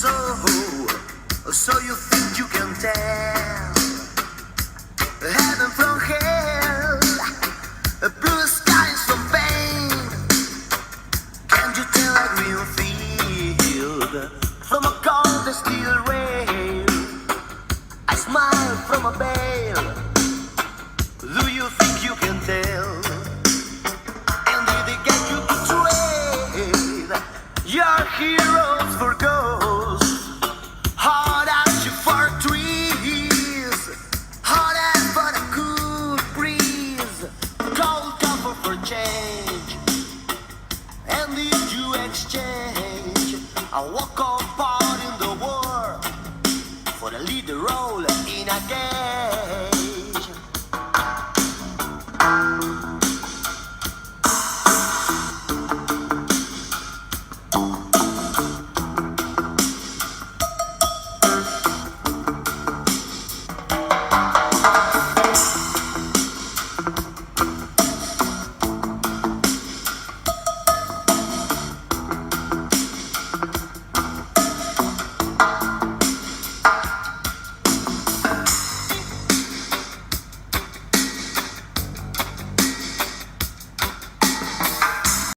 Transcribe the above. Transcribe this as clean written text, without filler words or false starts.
So you think you can tell heaven from hell, blue skies from pain? Can't you tell a green field from a cold steel rail? I smile from a veil. Do you think you can tell